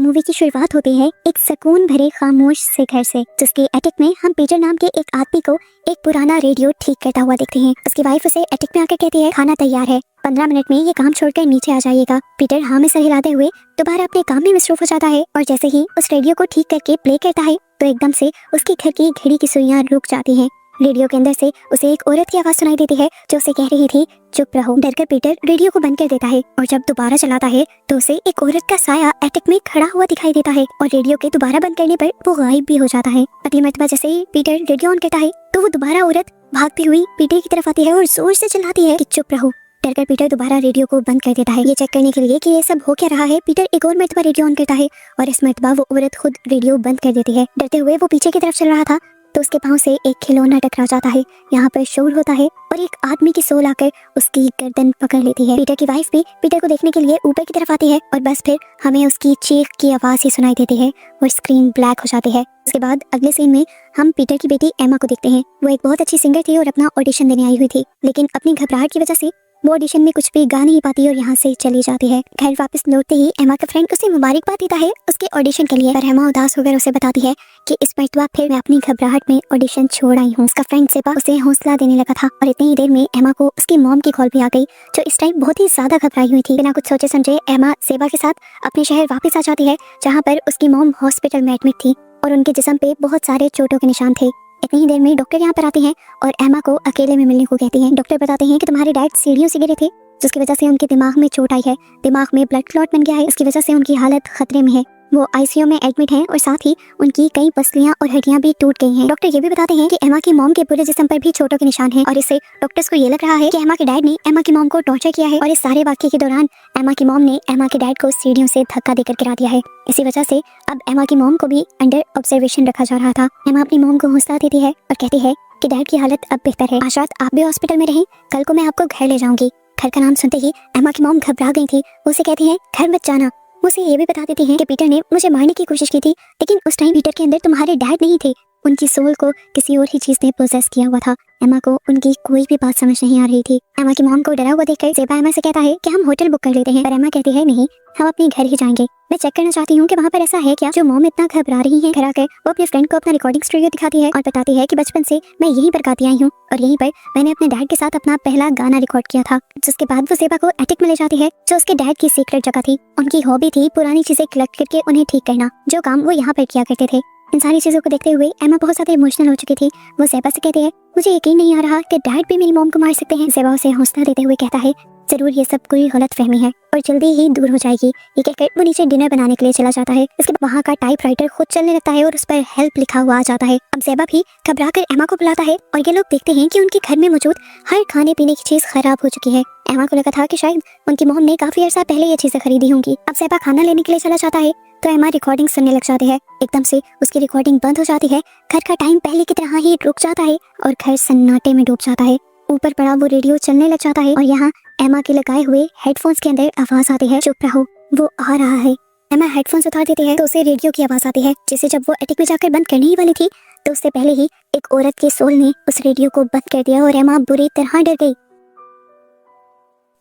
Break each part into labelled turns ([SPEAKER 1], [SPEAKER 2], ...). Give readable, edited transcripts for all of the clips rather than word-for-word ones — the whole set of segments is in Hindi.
[SPEAKER 1] मूवी की शुरुआत होती है एक सुकून भरे खामोश से घर से, जिसके एटिक में हम पीटर नाम के एक आदमी को एक पुराना रेडियो ठीक करता हुआ देखते हैं। उसकी वाइफ उसे एटिक में आकर कहती है खाना तैयार है, 15 मिनट में ये काम छोड़कर नीचे आ जाइएगा। पीटर हाँ में सर हिलाते हुए दोबारा अपने काम में मसरूफ हो जाता है और जैसे ही उस रेडियो को ठीक करके प्ले करता है तो एकदम से उसके घर की घड़ी की सुइयां रुक जाती हैं। रेडियो के अंदर से उसे एक औरत की आवाज सुनाई देती है जो उसे कह रही थी चुप रहो। डरकर पीटर रेडियो को बंद कर देता है और जब दोबारा चलाता है तो उसे एक औरत का साया एटिक में खड़ा हुआ दिखाई देता है और रेडियो के दोबारा बंद करने पर वो गायब भी हो जाता है। अगली मर्तबा जैसे ही पीटर रेडियो ऑन करता है तो वो दोबारा औरत भागती हुई पीटर की तरफ आती है और जोर से चिल्लाती है कि चुप रहो। डरकर पीटर दोबारा रेडियो को बंद कर देता है। ये चेक करने के लिए कि ये सब हो क्या रहा है, पीटर एक और मर्तबा रेडियो ऑन करता है और इस मर्तबा वो औरत खुद रेडियो बंद कर देती है। डरते हुए वो पीछे की तरफ चल रहा था तो उसके पांव से एक खिलौना टकरा जाता है। यहाँ पर शोर होता है और एक आदमी की सोल आकर उसकी गर्दन पकड़ लेती है। पीटर की वाइफ भी पीटर को देखने के लिए ऊपर की तरफ आती है और बस फिर हमें उसकी चीख की आवाज ही सुनाई देती है और स्क्रीन ब्लैक हो जाती है। उसके बाद अगले सीन में हम पीटर की बेटी एमा को देखते हैं। वो एक बहुत अच्छी सिंगर थी और अपना ऑडिशन देने आई हुई थी, लेकिन अपनी घबराहट की वजह से वो ऑडिशन में कुछ भी गा नहीं पाती और यहाँ से चली जाती है। घर वापस लौटते ही एमा का फ्रेंड उसे मुबारकबाद देता है उसके ऑडिशन के लिए, पर एमा उदास होकर उसे बताती है कि इस मर्तबा फिर मैं अपनी घबराहट में ऑडिशन छोड़ आई हूँ। उसका फ्रेंड सेबा उसे हौसला देने लगा था और इतनी ही देर में एमा को उसकी मॉम की कॉल भी आ गई जो इस टाइम बहुत ही ज्यादा घबराई हुई थी। बिना कुछ सोचे समझे एमा सेबा के साथ अपने शहर वापस आ जाती है जहाँ पर उसकी मॉम हॉस्पिटल में एडमिट थी और उनके जिस्म पे बहुत सारे चोटों के निशान थे। इतनी ही देर में डॉक्टर यहाँ पर आते हैं और एमा को अकेले में मिलने को कहते हैं। डॉक्टर बताते हैं कि तुम्हारे डैड सीढ़ियों से गिरे थे जिसकी वजह से उनके दिमाग में चोट आई है, दिमाग में ब्लड क्लॉट बन गया है, इसकी वजह से उनकी हालत खतरे में है। वो आईसीयू में एडमिट हैं और साथ ही उनकी कई पसलियां और हड्डियां भी टूट गई हैं। डॉक्टर ये भी बताते हैं कि एमा की मॉम के पूरे जिस्म पर भी चोटों के निशान हैं और इससे डॉक्टर्स को ये लग रहा है कि एमा के डैड ने एमा की मॉम को टॉर्चर किया है और इस सारे वाकये के दौरान एमा की मॉम ने एमा के डैड को सीढ़ियों से धक्का देकर गिरा दिया है। इसी वजह से अब एमा की मॉम को भी अंडर ऑब्जर्वेशन रखा जा रहा था। एमा अपनी मॉम को हौसला देती है और कहती है कि डैड की हालत अब बेहतर है, आज रात आप भी हॉस्पिटल में रहें, कल को मैं आपको घर ले जाऊंगी। घर का नाम सुनते ही एमा की मॉम घबरा गई थी। वो उसे कहती है घर मत जाना। उसे ये भी बता देती हैं कि पीटर ने मुझे मारने की कोशिश की थी, लेकिन उस टाइम पीटर के अंदर तुम्हारे डैड नहीं थे, उनकी सोल को किसी और ही चीज ने पोजेस किया हुआ था। एमा को उनकी कोई भी बात समझ नहीं आ रही थी। एमा की मॉम को डरा हुआ देखकर सेबा एमा से कहता है कि हम होटल बुक कर लेते हैं, पर एमा कहती है नहीं, हम अपने घर ही जाएंगे। मैं चेक करना चाहती हूँ कि वहाँ पर ऐसा है क्या जो मॉम इतना घबरा रही है। घर आकर वो अपने फ्रेंड को अपना रिकॉर्डिंग स्टूडियो दिखाती है और बताती है कि बचपन से मैं यहीं पर गाती आई हूँ और यहीं पर मैंने अपने डैड के साथ अपना पहला गाना रिकॉर्ड किया था। जिसके बाद वो सेबा को एटिक में ले जाती है जो उसके डैड की सीक्रेट जगह थी। उनकी हॉबी थी पुरानी चीजें कलेक्ट करके उन्हें ठीक करना, जो काम वो यहाँ पर किया करते थे। इन सारी चीजों को देखते हुए एमा बहुत ज्यादा इमोशनल हो चुकी थी। वो सेबा से कहती है मुझे यकीन नहीं आ रहा कि डैड भी मेरी मॉम को मार सकते हैं। सेबा उसे हौसला देते हुए कहता है जरूर ये सब कोई गलत फहमी है और जल्दी ही दूर हो जाएगी। ये कहकर वो नीचे डिनर बनाने के लिए चला जाता है। इसके बाद वहाँ का टाइपराइटर खुद चलने लगता है और उस पर हेल्प लिखा हुआ आ जाता है। अब सेबा भी घबरा कर एमा को बुलाता है और ये लोग देखते हैं कि उनके घर में मौजूद हर खाने पीने की चीज खराब हो चुकी है। एमा को लगा था कि शायद उनकी मॉम ने काफी अर्सा पहले ये चीजें खरीदी होंगी। अब सेबा खाना लेने के लिए चला जाता है तो एमा रिकॉर्डिंग सुनने लग जाती है। एकदम से उसकी रिकॉर्डिंग बंद हो जाती है। घर का टाइम पहले की तरह ही रुक जाता है और घर सन्नाटे में डूब जाता है। ऊपर पड़ा वो रेडियो चलने लग जाता है और यहाँ एमा के लगाए हुए हेडफोन्स के अंदर आवाज आती है चुप रहो, वो आ रहा है। एमा हेडफोन्स उतार देती है तो उसे रेडियो की आवाज आती है, जिसे जब वो एटिक में जाकर बंद करने ही वाली थी तो उससे पहले ही एक औरत के सोल ने उस रेडियो को बंद कर दिया और एमा बुरी तरह डर गई।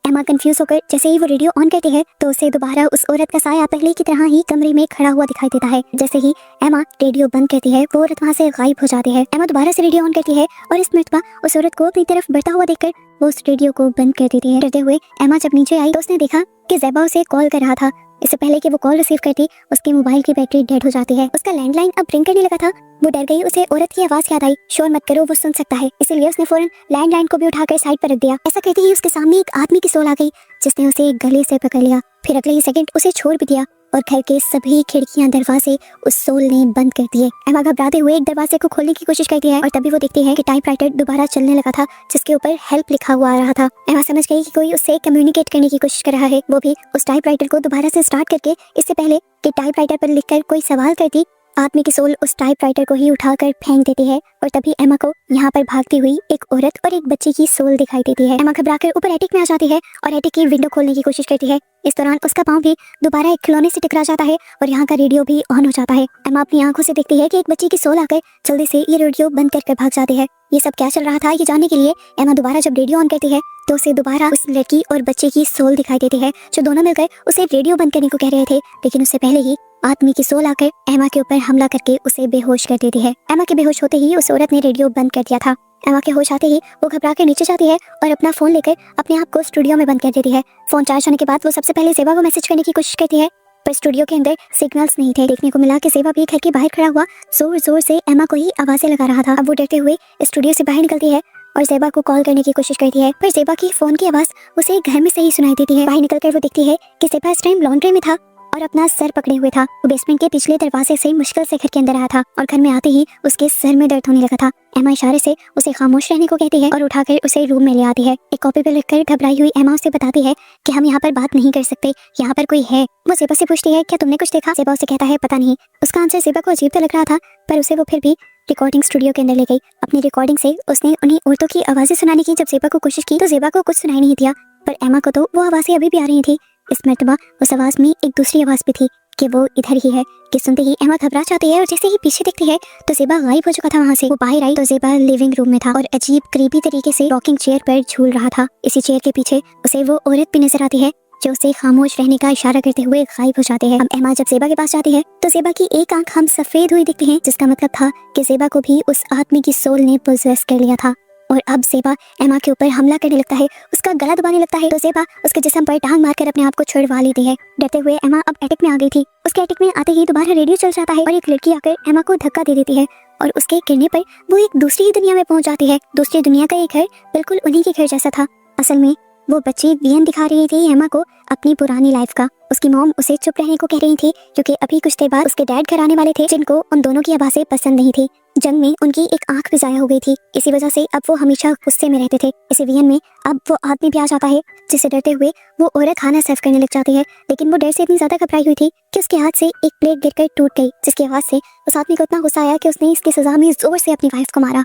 [SPEAKER 1] एमा कंफ्यूज होकर जैसे ही वो रेडियो ऑन करती है तो उसे दोबारा उस औरत का साया पहले की तरह ही कमरे में खड़ा हुआ दिखाई देता है। जैसे ही एमा रेडियो बंद करती है वो औरत वहाँ से गायब हो जाती है। एमा दोबारा से रेडियो ऑन करती है और इस मर्तबा उस औरत को अपनी तरफ बढ़ता हुआ देखकर वो उस रेडियो को बंद कर देती है। डरते हुए एमा जब नीचे आई तो उसने देखा कि ज़ेबा उसे कॉल कर रहा था। इससे पहले कि वो कॉल रिसीव करती उसके मोबाइल की बैटरी डेड हो जाती है। उसका लैंडलाइन अब रिंग करने लगा था। वो डर गई, उसे औरत की आवाज याद आई, शोर मत करो वो सुन सकता है। इसलिए उसने फौरन लैंडलाइन को भी उठाकर साइड पर रख दिया। ऐसा कहते ही उसके सामने एक आदमी की सोल आ गई जिसने उसे गले से पकड़ लिया, फिर अगले ही सेकंड उसे छोड़ भी दिया और घर के सभी खिड़कियां दरवाजे उस सोल ने बंद कर दिए। एमा घबराते हुए एक दरवाजे को खोलने की कोशिश करती है और तभी वो देखती है कि टाइपराइटर दोबारा चलने लगा था जिसके ऊपर हेल्प लिखा हुआ आ रहा था। एमा समझ गई कि कोई उससे कम्युनिकेट करने की कोशिश कर रहा है। वो भी उस टाइपराइटर को दोबारा से स्टार्ट करके इससे पहले कि टाइपराइटर पर लिखकर कोई सवाल करती आदमी की सोल उस टाइपराइटर को ही उठाकर फेंक देती है और तभी एमा को यहाँ पर भागती हुई एक औरत और एक बच्चे की सोल दिखाई देती है। एमा घबराकर ऊपर एटिक में आ जाती है और एटिक की विंडो खोलने की कोशिश करती है। इस दौरान उसका पाँव भी दोबारा एक खिलौने से टकरा जाता है और यहाँ का रेडियो भी ऑन हो जाता है। एमा अपनी आंखों से देखती है कि एक बच्चे की सोल आकर जल्दी से ये रेडियो बंद कर भाग जाती है। ये सब क्या चल रहा था ये जानने के लिए एमा दोबारा जब रेडियो ऑन करती है तो उसे दोबारा उस लड़की और बच्चे की सोल दिखाई देती है जो दोनों मिलकर उसे रेडियो बंद करने को कह रहे थे, लेकिन उससे पहले ही आदमी की सोल आकर एमा के ऊपर हमला करके उसे बेहोश कर देती है। एमा के बेहोश होते ही उस औरत ने रेडियो बंद कर दिया था। एमा के होश आते ही वो घबरा कर नीचे जाती है और अपना फोन लेकर अपने आप को स्टूडियो में बंद कर देती है। फोन चार्ज होने के बाद वो सबसे पहले ज़ेबा को मैसेज करने की कोशिश करती है, पर स्टूडियो के अंदर सिग्नल्स नहीं थे। देखने को मिला कि ज़ेबा भी घर के बाहर खड़ा हुआ जोर जोर से एमा को ही आवाजें लगा रहा था। अब वो डरते हुए स्टूडियो से बाहर निकलती है और ज़ेबा को कॉल करने की कोशिश करती है, पर ज़ेबा की फोन की आवाज उसे घर में से ही सुनाई देती है। बाहर निकलकर वो देखती है कि ज़ेबा इस टाइम लॉन्ड्री में था और अपना सर पकड़े हुए था। वो बेसमेंट के पिछले दरवाजे से मुश्किल से घर के अंदर आया था और घर में आते ही उसके सर में दर्द होने लगा था। एमा इशारे से उसे खामोश रहने को कहती है और उठाकर उसे रूम में ले आती है। एक कॉपी पर लिखकर घबराई हुई एमा उसे बताती है कि हम यहाँ पर बात नहीं कर सकते, यहाँ पर कोई है। वो ज़ेबा से पूछती है, क्या तुमने कुछ देखा? ज़ेबा उसे कहता है, पता नहीं। उसका आंसर ज़ेबा को अजीब तो लग रहा था, पर उसे वो फिर भी रिकॉर्डिंग स्टूडियो के अंदर ले गई। अपनी रिकॉर्डिंग से उसने उन्हें औरतों की आवाजें सुनाने की जब ज़ेबा को कोशिश की तो ज़ेबा को कुछ सुनाई नहीं दिया, पर एमा को तो वो आवाजें अभी भी आ रही थी। इस मर्तबा उस आवाज में एक दूसरी आवाज भी थी कि वो इधर ही है। कि सुनते ही एमा घबरा जाती है और जैसे ही पीछे देखती है तो ज़ेबा गायब हो चुका था वहाँ से। वो बाहर आई तो ज़ेबा लिविंग रूम में था और अजीब क्रीपी तरीके से रॉकिंग चेयर पर झूल रहा था। इसी चेयर के पीछे उसे वो औरत भी नजर आती है जो उसे खामोश रहने का इशारा करते हुए गायब हो जाते हैं। अब एमा जब ज़ेबा के पास जाती है तो ज़ेबा की एक आंख हम सफेद हुई दिखती है, जिसका मतलब था कि ज़ेबा को भी उस आदमी की सोल ने पोजेस कर लिया था। और अब ज़ेबा एमा के ऊपर हमला करने लगता है, उसका गला दबाने लगता है, तो ज़ेबा उसके जिस्म पर टांग मारकर अपने आप को छुड़वा लेती है। डरते हुए एमा अब एटिक में आ गई थी। उसके एटिक में आते ही दोबारा रेडियो चल जाता है और एक लड़की आकर एमा को धक्का दे देती है और उसके गिरने पर वो एक दूसरी ही दुनिया में पहुंच जाती है। दूसरी दुनिया का एक घर बिल्कुल उन्हीं के घर जैसा था। असल में वो बच्ची वियन दिखा रही थी एमा को अपनी पुरानी लाइफ का। उसकी मॉम उसे चुप रहने को कह रही थी क्योंकि अभी कुछ देर बाद उसके डैड घर आने वाले थे, जिनको उन दोनों की आवाजें पसंद नहीं थी। जंग में उनकी एक आंख भी जाया हो गई थी, इसी वजह से अब वो हमेशा गुस्से में रहते थे। इसी वियन में अब वो आदमी भी आ जाता है, जिससे डरते हुए वो औरत खाना सर्व करने लग जाती है। लेकिन वो डर से इतनी ज्यादा घबराई हुई थी कि उसके हाथ से एक प्लेट गिरकर टूट गई, जिसकी आवाज से उस आदमी को इतना गुस्सा आया कि उसने इसकी सजा में जोर से अपनी वाइफ को मारा।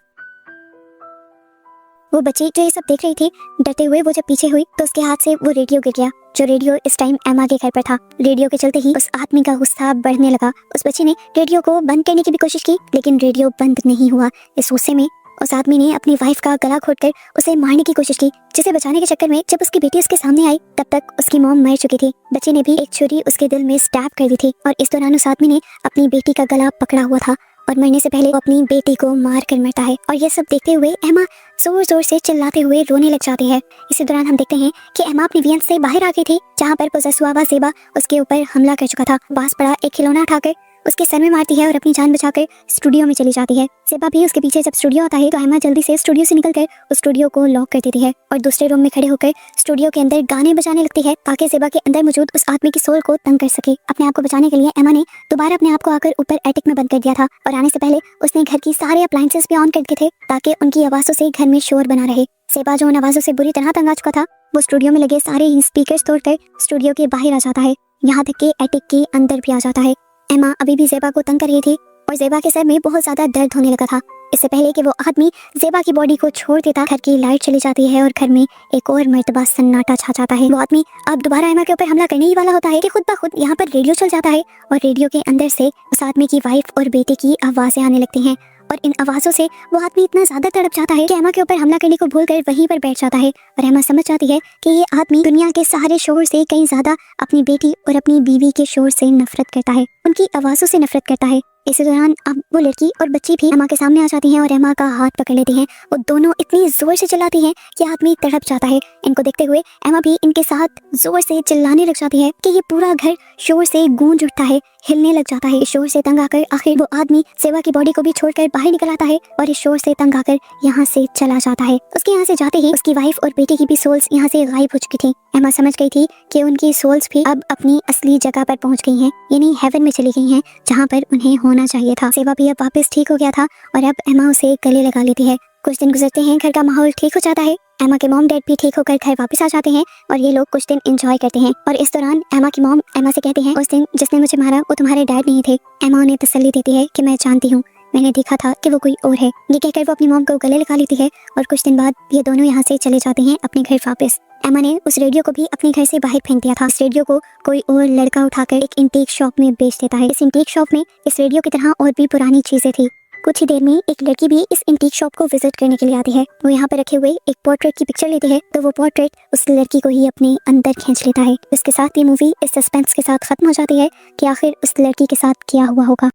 [SPEAKER 1] वो बच्ची जो ये सब देख रही थी, डरते हुए वो जब पीछे हुई तो उसके हाथ से वो रेडियो गिर गया, जो रेडियो इस टाइम एमा के घर पर था। रेडियो के चलते ही उस आदमी का गुस्सा बढ़ने लगा। उस बच्ची ने रेडियो को बंद करने की भी कोशिश की, लेकिन रेडियो बंद नहीं हुआ। इस गुस्से में उस आदमी ने अपनी वाइफ का गला घोटकर उसे मारने की कोशिश की, जिसे बचाने के चक्कर में जब उसकी बेटी उसके सामने आई तब तक उसकी मॉम मर चुकी थी। बच्चे ने भी एक छुरी उसके दिल में स्टैब कर दी थी और इस दौरान उस आदमी ने अपनी बेटी का गला पकड़ा हुआ था और मरने से पहले वो अपनी बेटी को मार कर मरता है। और ये सब देखते हुए एमा जोर जोर से चिल्लाते हुए रोने लग जाती है। इसी दौरान हम देखते हैं कि एमा अपनी वियन से बाहर आ गई थी, जहाँ पर पोजेस हुआ ज़ेबा उसके ऊपर हमला कर चुका था। पास पड़ा एक खिलौना उठाकर उसके सर में मारती है और अपनी जान बचाकर स्टूडियो में चली जाती है। ज़ेबा भी उसके पीछे जब स्टूडियो आता है तो एमा जल्दी से स्टूडियो से निकलकर उस स्टूडियो को लॉक कर देती है और दूसरे रूम में खड़े होकर स्टूडियो के अंदर गाने बजाने लगती है ताकि ज़ेबा के अंदर मौजूद उस आदमी की सोल को तंग कर सके। अपने आप को बचाने के लिए एमा ने दोबारा अपने आप को आकर ऊपर एटिक में बंद कर दिया था और आने से पहले उसने घर की सारे अप्लायंसेस भी ऑन कर दिए थे ताकि उनकी आवाज़ों से घर में शोर बना रहे। ज़ेबा जो उन आवाज़ों से बुरी तरह तंग आ चुका था, वो स्टूडियो में लगे सारे ही स्पीकर्स तोड़कर स्टूडियो के बाहर आ जाता है, यहाँ तक कि एटिक के अंदर भी आ जाता है। एमा अभी भी ज़ेबा को तंग कर रही थी और ज़ेबा के सर में बहुत ज्यादा दर्द होने लगा था। इससे पहले कि वो आदमी ज़ेबा की बॉडी को छोड़ देता, घर की लाइट चली जाती है और घर में एक और मर्तबा सन्नाटा छा जाता है। वो आदमी अब दोबारा एमा के ऊपर हमला करने ही वाला होता है कि खुद ब खुद यहाँ पर रेडियो चल जाता है और रेडियो के अंदर से उस आदमी की वाइफ और बेटे की आवाजें आने लगती हैं और इन आवाज़ों से वो आदमी इतना ज़्यादा तड़प जाता है कि एमा के ऊपर हमला करने को भूलकर वहीं पर बैठ जाता है और एमा समझ जाती है कि ये आदमी दुनिया के सारे शोर से कहीं ज़्यादा अपनी बेटी और अपनी बीवी के शोर से नफरत करता है, उनकी आवाज़ों से नफरत करता है। इसी दौरान अब वो लड़की और बच्ची भी एमा के सामने आ जाती हैं और एमा का हाथ पकड़ लेती हैं। वो दोनों इतनी जोर से चिल्लाती हैं कि आदमी तड़प जाता है। इनको देखते हुए एमा भी इनके साथ जोर से चिल्लाने लग जाती है कि ये पूरा घर शोर से गूंज उठता है, हिलने लग जाता है। इस शोर से तंग आकर आखिर वो आदमी ज़ेबा की बॉडी को भी छोड़कर बाहर निकल आता है और इस शोर से तंग आकर यहाँ से चला जाता है। उसके यहाँ से जाते ही उसकी वाइफ और बेटे की भी सोल्स यहाँ से गायब हो चुकी थी। एमा समझ गई थी कि उनकी सोल्स भी अब अपनी असली जगह पर पहुंच गई हैं, यानी हेवन में चली गई हैं जहाँ पर उन्हें होना चाहिए था। ज़ेबा भी अब वापस ठीक हो गया था और अब एमा उसे गले लगा लेती है। कुछ दिन गुजरते हैं, घर का माहौल ठीक हो जाता है। एमा के मॉम डैड भी ठीक होकर घर वापस आ जाते हैं और ये लोग कुछ दिन एंजॉय करते हैं। और इस दौरान एमा की मॉम एमा से कहते हैं उस दिन जिसने मुझे मारा वो तुम्हारे डैड नहीं थे। एमा उन्हें तसल्ली देती है कि मैं जानती हूँ, मैंने देखा था कि वो कोई और है। ये कहकर वो अपनी मॉम को गले लगा लेती है और कुछ दिन बाद ये दोनों यहाँ से चले जाते हैं अपने घर वापस। एमा ने उस रेडियो को भी अपने घर से बाहर फेंक दिया था। इस रेडियो को कोई और लड़का उठाकर एक इंटीक शॉप में बेच देता है। इस इंटीक शॉप में इस रेडियो की तरह और भी पुरानी चीजें थी। कुछ ही देर में एक लड़की भी इस एंटीक शॉप को विजिट करने के लिए आती है। वो यहाँ पर रखे हुए एक पोर्ट्रेट की पिक्चर लेती है तो वो पोर्ट्रेट उस लड़की को ही अपने अंदर खींच लेता है। इसके साथ ये मूवी इस सस्पेंस के साथ खत्म हो जाती है कि आखिर उस लड़की के साथ क्या हुआ होगा।